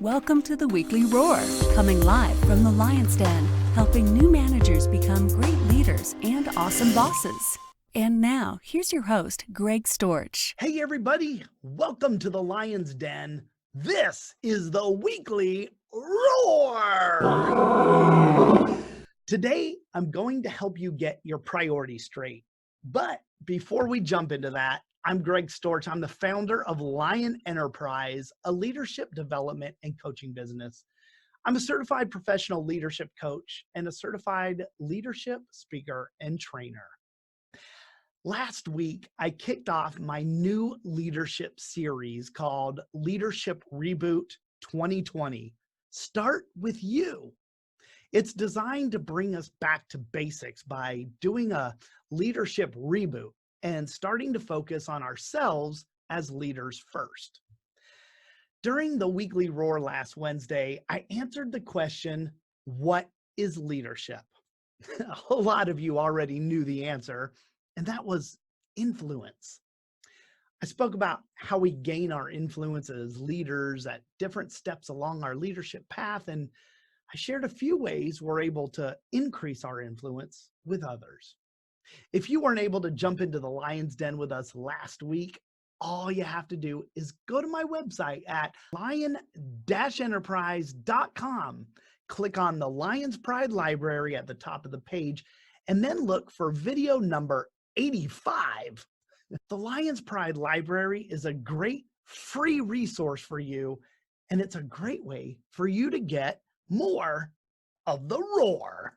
Welcome to the Weekly Roar, coming live from the Lion's Den, helping new managers become great leaders and awesome bosses. And now, here's your host, Greg Storch. Hey everybody, welcome to the Lion's Den. This is the Weekly Roar. Today, I'm going to help you get your priorities straight. But before we jump into that, I'm Greg Storch. I'm the founder of Lion Enterprise, a leadership development and coaching business. I'm a certified professional leadership coach and a certified leadership speaker and trainer. Last week, I kicked off my new leadership series called Leadership Reboot 2020. Start with you. It's designed to bring us back to basics by doing a leadership reboot and starting to focus on ourselves as leaders first. During the Weekly Roar last Wednesday, I answered the question, what is leadership? A lot of you already knew the answer, and that was influence. I spoke about how we gain our influence as leaders at different steps along our leadership path, and I shared a few ways we're able to increase our influence with others. If you weren't able to jump into the Lion's Den with us last week, all you have to do is go to my website at lion-enterprise.com, click on the Lion's Pride Library at the top of the page, and then look for video number 85. The Lion's Pride Library is a great free resource for you, and it's a great way for you to get more of the roar.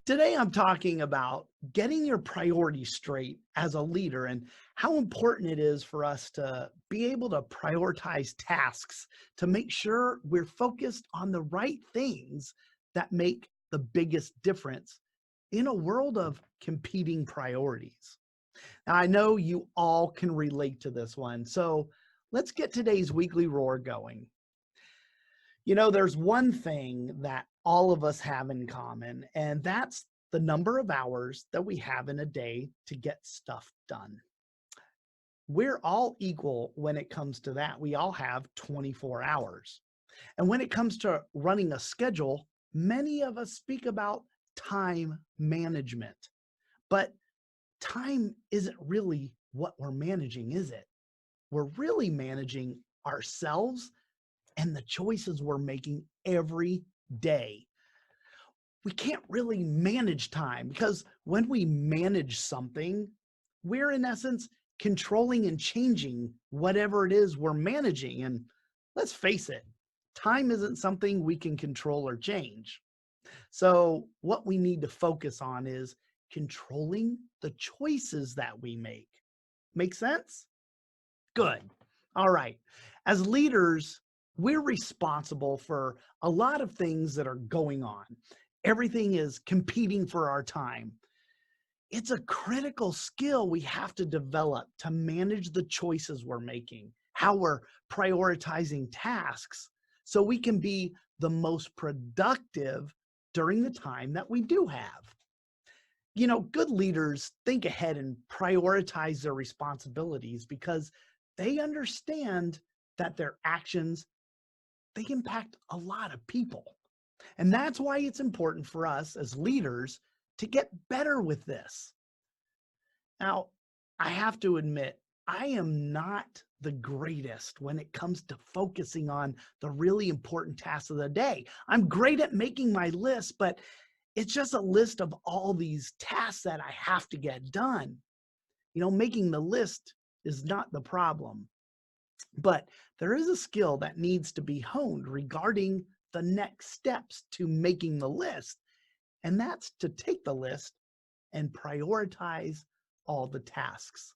Today, I'm talking about getting your priorities straight as a leader and how important it is for us to be able to prioritize tasks to make sure we're focused on the right things that make the biggest difference in a world of competing priorities. Now, I know you all can relate to this one, so let's get today's Weekly Roar going. You know, there's one thing that all of us have in common, and that's the number of hours that we have in a day to get stuff done. We're all equal when it comes to that. We all have 24 hours. And when it comes to running a schedule, many of us speak about time management. But time isn't really what we're managing, is it? We're really managing ourselves and the choices we're making every day. We can't really manage time because when we manage something, we're in essence controlling and changing whatever it is we're managing. And let's face it, time isn't something we can control or change. So what we need to focus on is controlling the choices that we make. Make sense? Good. All right. As leaders, we're responsible for a lot of things that are going on. Everything is competing for our time. It's a critical skill we have to develop to manage the choices we're making, how we're prioritizing tasks, so we can be the most productive during the time that we do have. You know, good leaders think ahead and prioritize their responsibilities because they understand that their actions, they impact a lot of people. And that's why it's important for us as leaders to get better with this. Now, I have to admit, I am not the greatest when it comes to focusing on the really important tasks of the day. I'm great at making my list, but it's just a list of all these tasks that I have to get done. You know, making the list is not the problem. But there is a skill that needs to be honed regarding the next steps to making the list, and that's to take the list and prioritize all the tasks.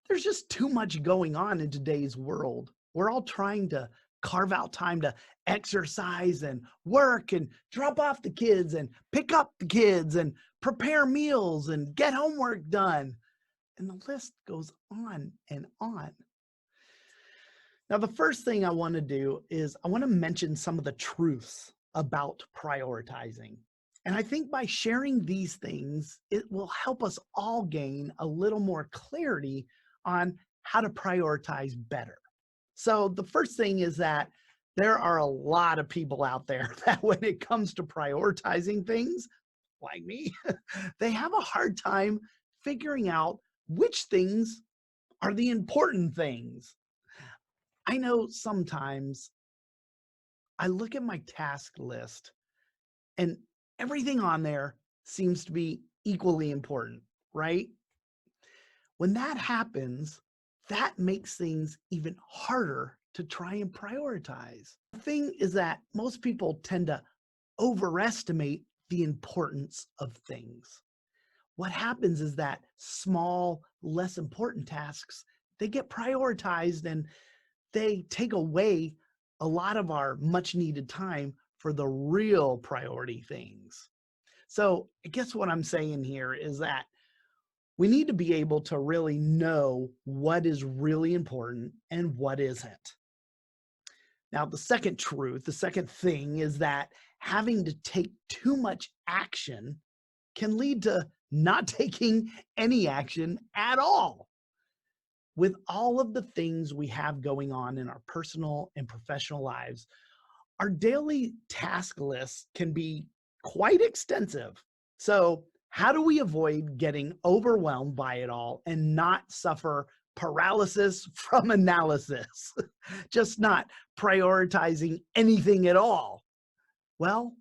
There's just too much going on in today's world. We're all trying to carve out time to exercise and work and drop off the kids and pick up the kids and prepare meals and get homework done. And the list goes on and on. Now, the first thing I want to do is I want to mention some of the truths about prioritizing. And I think by sharing these things, it will help us all gain a little more clarity on how to prioritize better. So the first thing is that there are a lot of people out there that when it comes to prioritizing things, like me, they have a hard time figuring out which things are the important things. I know sometimes I look at my task list and everything on there seems to be equally important, right? When that happens, that makes things even harder to try and prioritize. The thing is that most people tend to overestimate the importance of things. What happens is that small, less important tasks, they get prioritized and they take away a lot of our much needed time for the real priority things. So I guess what I'm saying here is that we need to be able to really know what is really important and what isn't. Now, the second truth, the second thing is that having to take too much action can lead to not taking any action at all. With all of the things we have going on in our personal and professional lives, our daily task lists can be quite extensive. So, how do we avoid getting overwhelmed by it all and not suffer paralysis from analysis? Just not prioritizing anything at all. Well,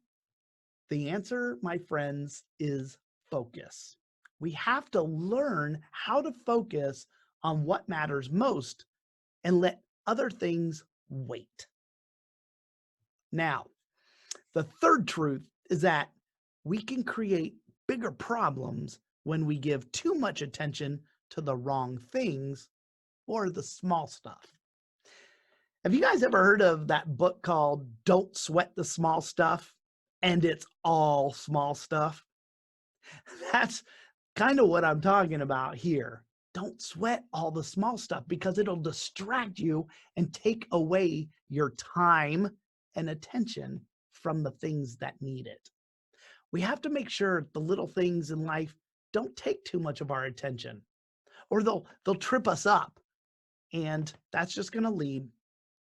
the answer, my friends, is focus. We have to learn how to focus on what matters most and let other things wait. Now, the third truth is that we can create bigger problems when we give too much attention to the wrong things or the small stuff. Have you guys ever heard of that book called Don't Sweat the Small Stuff? And it's all small stuff. That's kind of what I'm talking about here. Don't sweat all the small stuff because it'll distract you and take away your time and attention from the things that need it. We have to make sure the little things in life don't take too much of our attention, or they'll trip us up, and that's just going to lead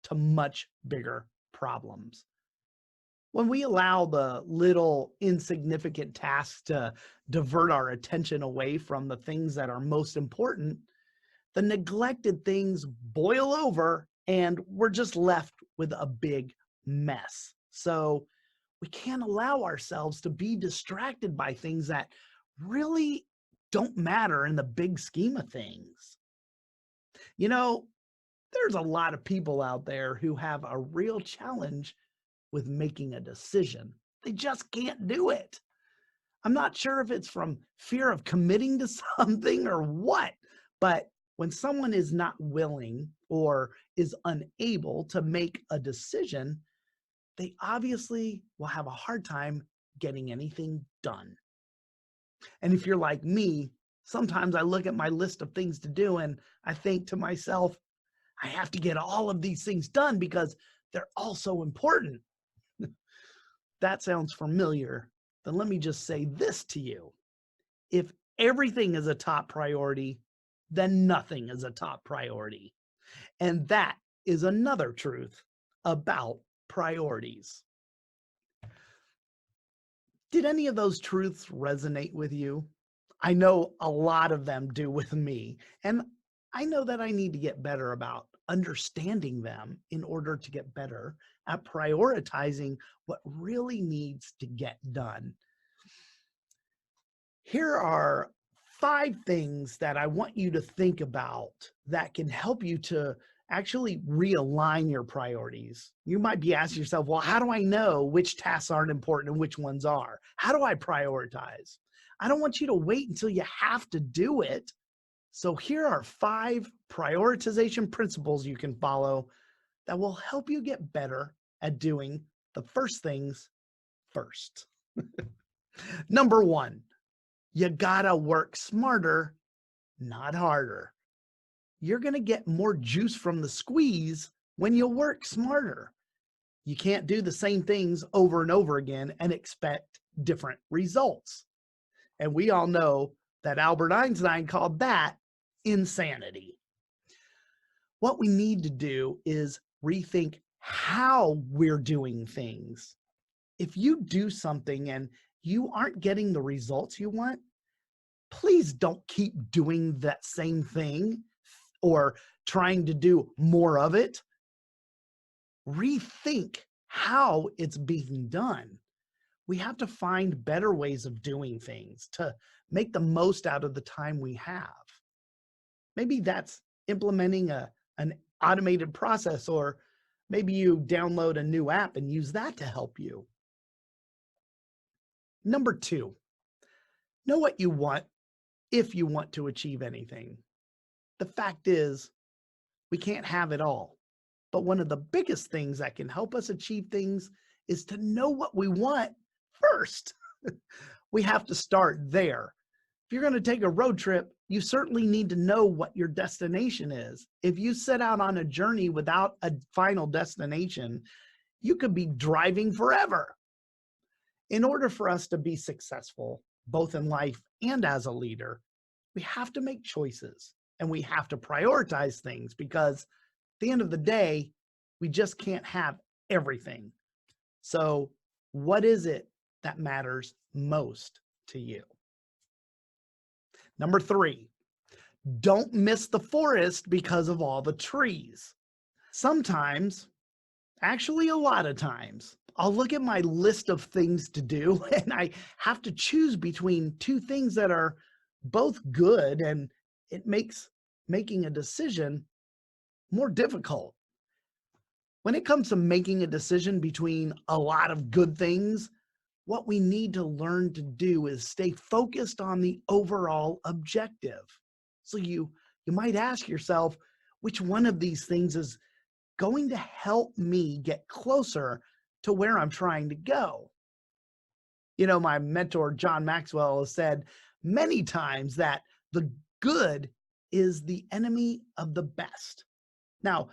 to much bigger problems. When we allow the little insignificant tasks to divert our attention away from the things that are most important, the neglected things boil over and we're just left with a big mess. So we can't allow ourselves to be distracted by things that really don't matter in the big scheme of things. You know, there's a lot of people out there who have a real challenge with making a decision. They just can't do it. I'm not sure if it's from fear of committing to something or what, but when someone is not willing or is unable to make a decision, they obviously will have a hard time getting anything done. And if you're like me, sometimes I look at my list of things to do and I think to myself, I have to get all of these things done because they're all so important. That sounds familiar. Then let me just say this to you. If everything is a top priority, then nothing is a top priority. And that is another truth about priorities. Did any of those truths resonate with you? I know a lot of them do with me, and I know that I need to get better about understanding them in order to get better at prioritizing what really needs to get done. Here are 5 things that I want you to think about that can help you to actually realign your priorities. You might be asking yourself, well, how do I know which tasks aren't important and which ones are? How do I prioritize? I don't want you to wait until you have to do it. So here are 5 prioritization principles you can follow that will help you get better at doing the first things first. Number 1, you gotta work smarter, not harder. You're gonna get more juice from the squeeze when you work smarter. You can't do the same things over and over again and expect different results. And we all know that Albert Einstein called that insanity. What we need to do is rethink how we're doing things. If you do something and you aren't getting the results you want, please don't keep doing that same thing or trying to do more of it. Rethink how it's being done. We have to find better ways of doing things to make the most out of the time we have. Maybe that's implementing an automated process, or maybe you download a new app and use that to help you. Number 2, know what you want if you want to achieve anything. The fact is, we can't have it all. But one of the biggest things that can help us achieve things is to know what we want first. We have to start there. If you're going to take a road trip, you certainly need to know what your destination is. If you set out on a journey without a final destination, you could be driving forever. In order for us to be successful, both in life and as a leader, we have to make choices and we have to prioritize things, because at the end of the day, we just can't have everything. So, what is it that matters most to you? Number 3, don't miss the forest because of all the trees. Sometimes, actually a lot of times, I'll look at my list of things to do and I have to choose between two things that are both good, and it makes making a decision more difficult. When it comes to making a decision between a lot of good things, what we need to learn to do is stay focused on the overall objective. So you might ask yourself, which one of these things is going to help me get closer to where I'm trying to go? You know, my mentor, John Maxwell, has said many times that the good is the enemy of the best. Now,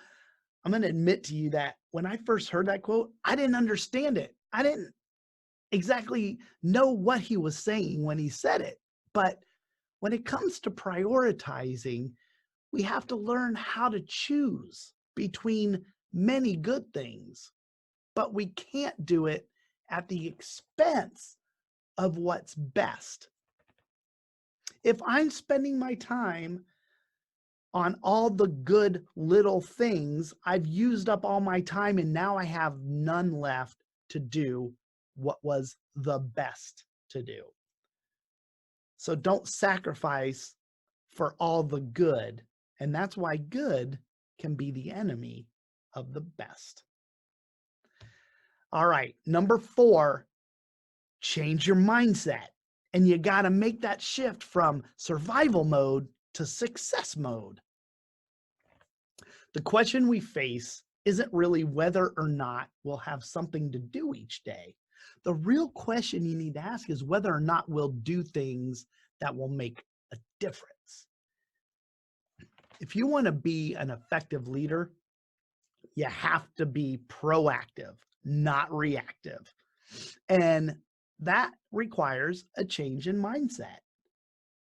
I'm going to admit to you that when I first heard that quote, I didn't understand it. I didn't exactly know what he was saying when he said it. But when it comes to prioritizing, we have to learn how to choose between many good things, but we can't do it at the expense of what's best. If I'm spending my time on all the good little things, I've used up all my time and now I have none left to do what was the best to do. So don't sacrifice for all the good. And that's why good can be the enemy of the best. All right, number 4, change your mindset. And you got to make that shift from survival mode to success mode. The question we face isn't really whether or not we'll have something to do each day. The real question you need to ask is whether or not we'll do things that will make a difference. If you want to be an effective leader, you have to be proactive, not reactive. And that requires a change in mindset.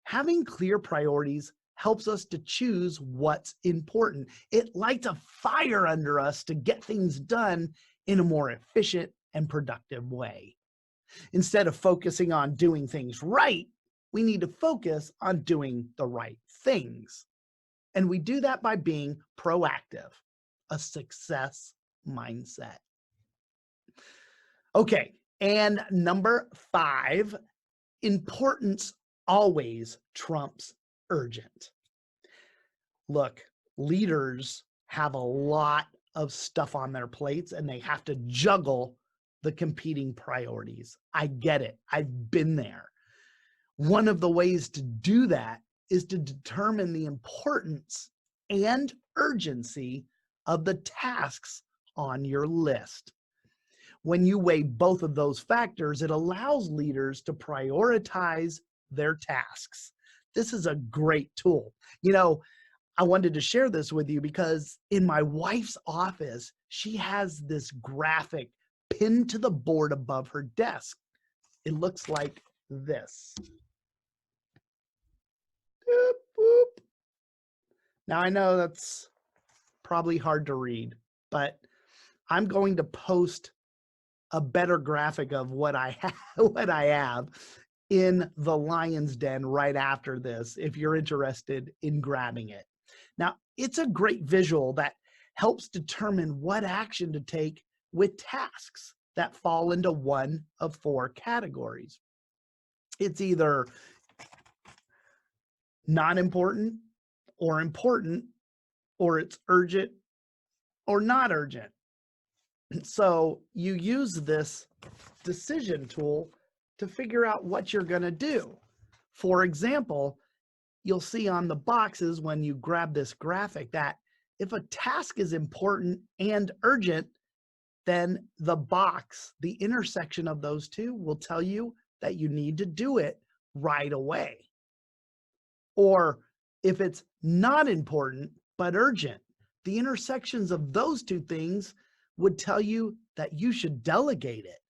Having clear priorities helps us to choose what's important. It lights a fire under us to get things done in a more efficient and productive way. Instead of focusing on doing things right, we need to focus on doing the right things. And we do that by being proactive, a success mindset. Okay, and number 5, importance always trumps urgent. Look, leaders have a lot of stuff on their plates and they have to juggle the competing priorities. I get it. I've been there. One of the ways to do that is to determine the importance and urgency of the tasks on your list. When you weigh both of those factors, it allows leaders to prioritize their tasks. This is a great tool. You know, I wanted to share this with you because in my wife's office, she has this graphic pinned to the board above her desk. It looks like this. Boop, boop. Now I know that's probably hard to read, but I'm going to post a better graphic of what I have, what I have in the Lion's Den right after this, if you're interested in grabbing it. Now, it's a great visual that helps determine what action to take with tasks that fall into one of 4 categories. It's either not important, or important, or it's urgent or not urgent. So you use this decision tool to figure out what you're going to do. For example, you'll see on the boxes when you grab this graphic that if a task is important and urgent, then the box, the intersection of those two, will tell you that you need to do it right away. Or if it's not important but urgent, the intersections of those two things would tell you that you should delegate it.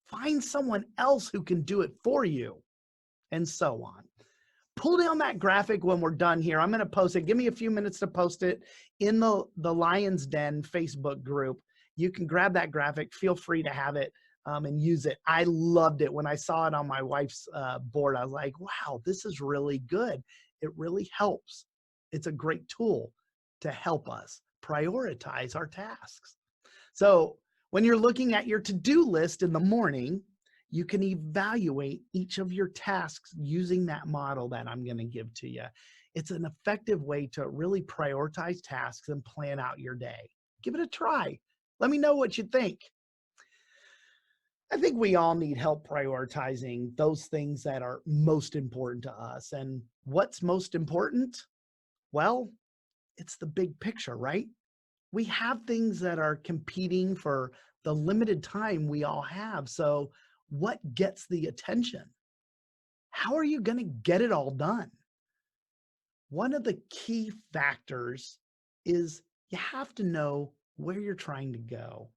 Find someone else who can do it for you, and so on. Pull down that graphic when we're done here. I'm going to post it. Give me a few minutes to post it in the Lion's Den Facebook group. You can grab that graphic. Feel free to have it and use it. I loved it. When I saw it on my wife's board, I was like, wow, this is really good. It really helps. It's a great tool to help us prioritize our tasks. So when you're looking at your to-do list in the morning, you can evaluate each of your tasks using that model that I'm going to give to you. It's an effective way to really prioritize tasks and plan out your day. Give it a try. Let me know what you think. I think we all need help prioritizing those things that are most important to us. And what's most important? Well, it's the big picture, right? We have things that are competing for the limited time we all have. So what gets the attention? How are you going to get it all done? One of the key factors is you have to know where you're trying to go.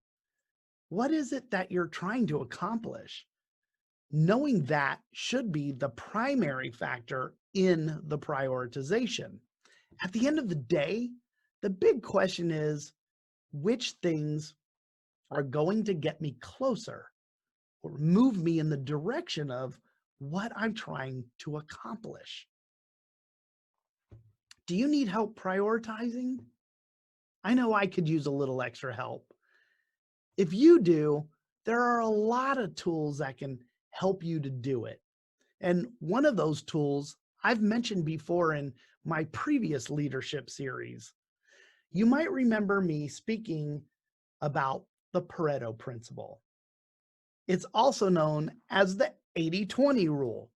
What is it that you're trying to accomplish? Knowing that should be the primary factor in the prioritization. At the end of the day, the big question is, which things are going to get me closer or move me in the direction of what I'm trying to accomplish? Do you need help prioritizing? I know I could use a little extra help. If you do, there are a lot of tools that can help you to do it. And one of those tools I've mentioned before in my previous leadership series. You might remember me speaking about the Pareto principle. It's also known as the 80-20 rule.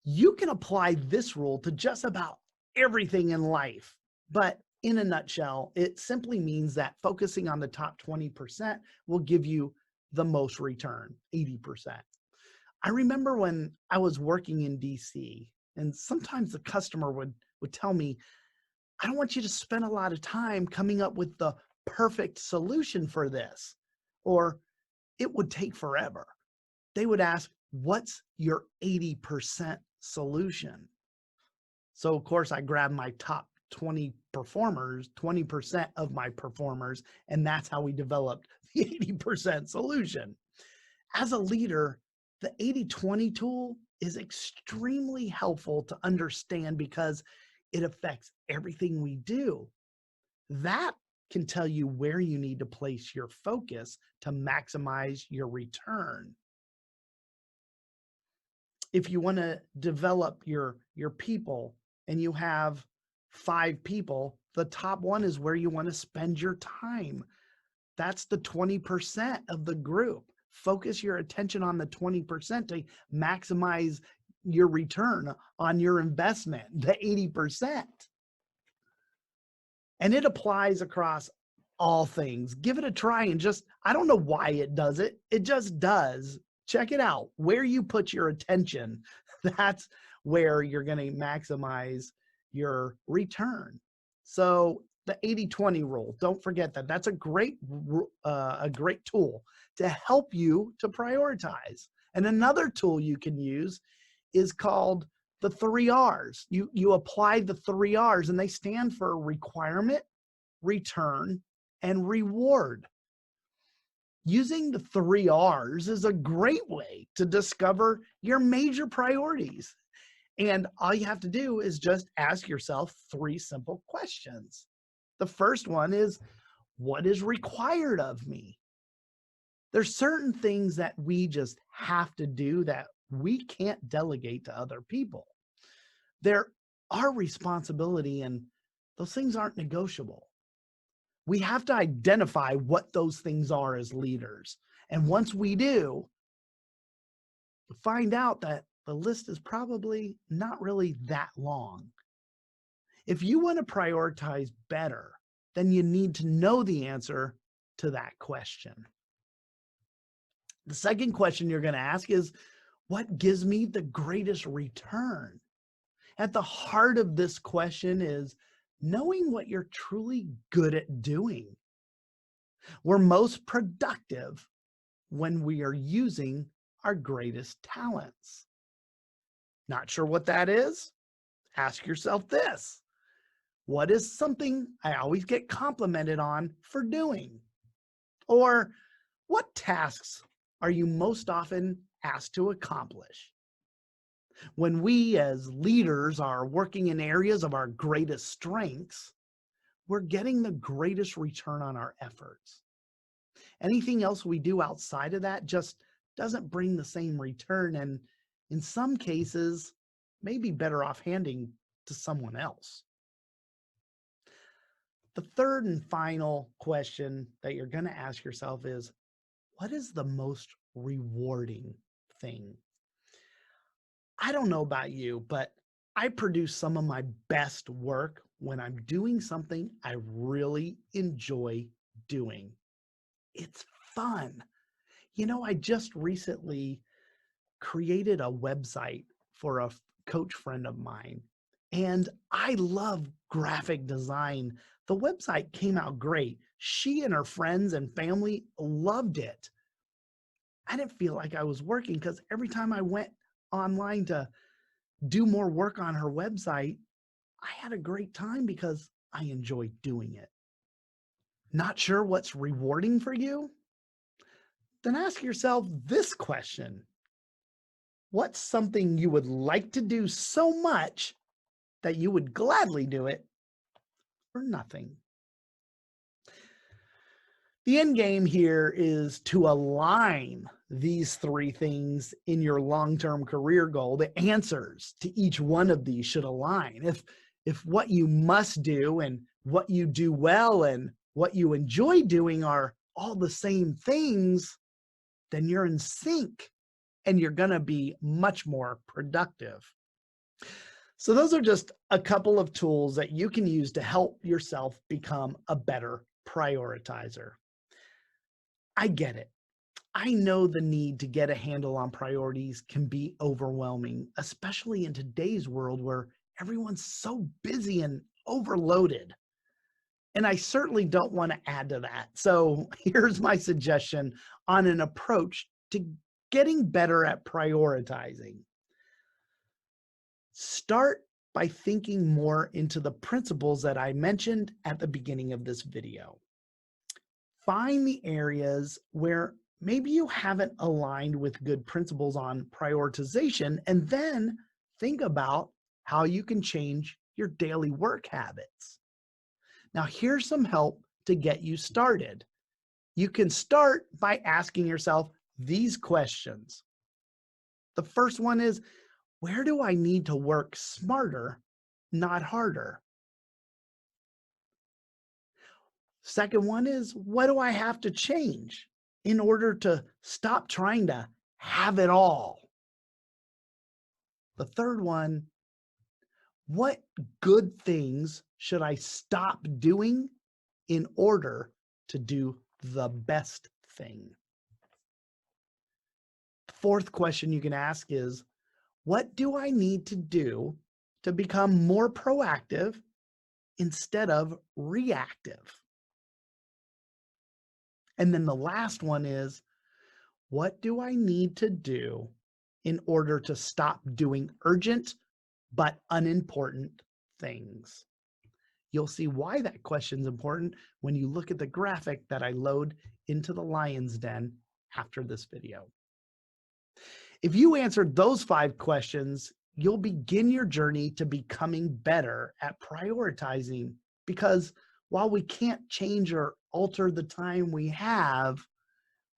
You can apply this rule to just about everything in life, but in a nutshell, it simply means that focusing on the top 20% will give you the most return, 80%. I remember when I was working in DC, and sometimes the customer would tell me, I don't want you to spend a lot of time coming up with the perfect solution for this, or it would take forever. They would ask, what's your 80% solution? So of course I grabbed my top 20 performers, 20% of my performers, and that's how we developed the 80% solution. As a leader, the 80-20 tool is extremely helpful to understand because it affects everything we do. That can tell you where you need to place your focus to maximize your return. If you want to develop your people and you have 5 people, the top one is where you want to spend your time. That's the 20% of the group. Focus your attention on the 20% to maximize your return on your investment, the 80%. And it applies across all things. Give it a try and just, I don't know why it does it. It just does. Check it out. Where you put your attention, that's where you're going to maximize your return. So the 80-20 rule, don't forget that. That's a great tool to help you to prioritize. And another tool you can use is called the 3 R's. You apply the 3 R's, and they stand for requirement, return, and reward. Using the 3 R's is a great way to discover your major priorities. And all you have to do is just ask yourself 3 simple questions. The first one is, what is required of me? There's certain things that we just have to do that we can't delegate to other people. They're our responsibility, and those things aren't negotiable. We have to identify what those things are as leaders. And once we do, you'll find out that the list is probably not really that long. If you want to prioritize better, then you need to know the answer to that question. The second question you're going to ask is, what gives me the greatest return? At the heart of this question is knowing what you're truly good at doing. We're most productive when we are using our greatest talents. Not sure what that is? Ask yourself this. What is something I always get complimented on for doing? Or what tasks are you most often asked to accomplish? When we as leaders are working in areas of our greatest strengths, we're getting the greatest return on our efforts. Anything else we do outside of that just doesn't bring the same return, and in some cases, may be better off handing to someone else. The third and final question that you're going to ask yourself is, what is the most rewarding thing? I don't know about you, but I produce some of my best work when I'm doing something I really enjoy doing. It's fun. I just recently created a website for a coach friend of mine, and I love graphic design. The website came out great. She and her friends and family loved it. I didn't feel like I was working because every time I went online to do more work on her website, I had a great time because I enjoyed doing it. Not sure what's rewarding for you? Then ask yourself this question. What's something you would like to do so much that you would gladly do it for nothing? The end game here is to align these 3 things in your long-term career goal. The answers to each one of these should align. If what you must do and what you do well and what you enjoy doing are all the same things, then you're in sync and you're going to be much more productive. So those are just a couple of tools that you can use to help yourself become a better prioritizer. I get it. I know the need to get a handle on priorities can be overwhelming, especially in today's world where everyone's so busy and overloaded. And I certainly don't want to add to that. So here's my suggestion on an approach to getting better at prioritizing. Start by thinking more into the principles that I mentioned at the beginning of this video. Find the areas where maybe you haven't aligned with good principles on prioritization, and then think about how you can change your daily work habits. Now, here's some help to get you started. You can start by asking yourself these questions. The first one is, where do I need to work smarter, not harder? Second one is, what do I have to change in order to stop trying to have it all? The third one, what good things should I stop doing in order to do the best thing? The fourth question you can ask is, what do I need to do to become more proactive instead of reactive? And then the last one is, what do I need to do in order to stop doing urgent but unimportant things? You'll see why that question is important when you look at the graphic that I load into the Lion's Den after this video. If you answered those 5 questions, you'll begin your journey to becoming better at prioritizing, because while we can't change or alter the time we have,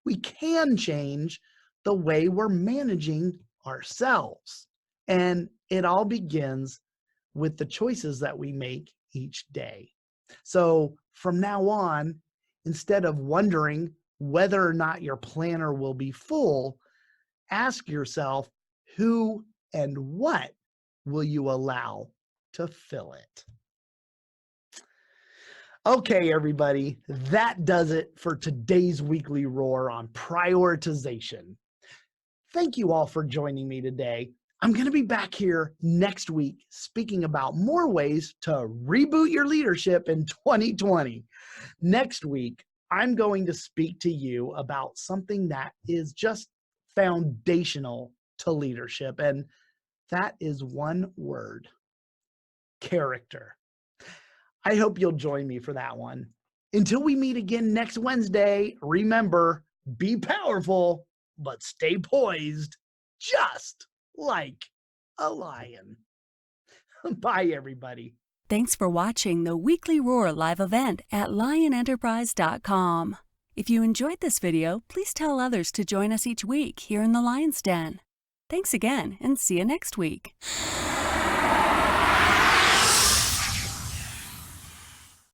we can change the way we're managing ourselves. And it all begins with the choices that we make each day. So from now on, instead of wondering whether or not your planner will be full, ask yourself, who and what will you allow to fill it? Okay, everybody, that does it for today's weekly roar on prioritization. Thank you all for joining me today. I'm going to be back here next week speaking about more ways to reboot your leadership in 2020. Next week, I'm going to speak to you about something that is just foundational to leadership, and that is one word: character. I hope you'll join me for that one. Until we meet again next Wednesday, remember, be powerful, but stay poised, just like a lion. Bye, everybody. Thanks for watching the Weekly Roar live event at lionenterprise.com. If you enjoyed this video, please tell others to join us each week here in the Lion's Den. Thanks again, and see you next week.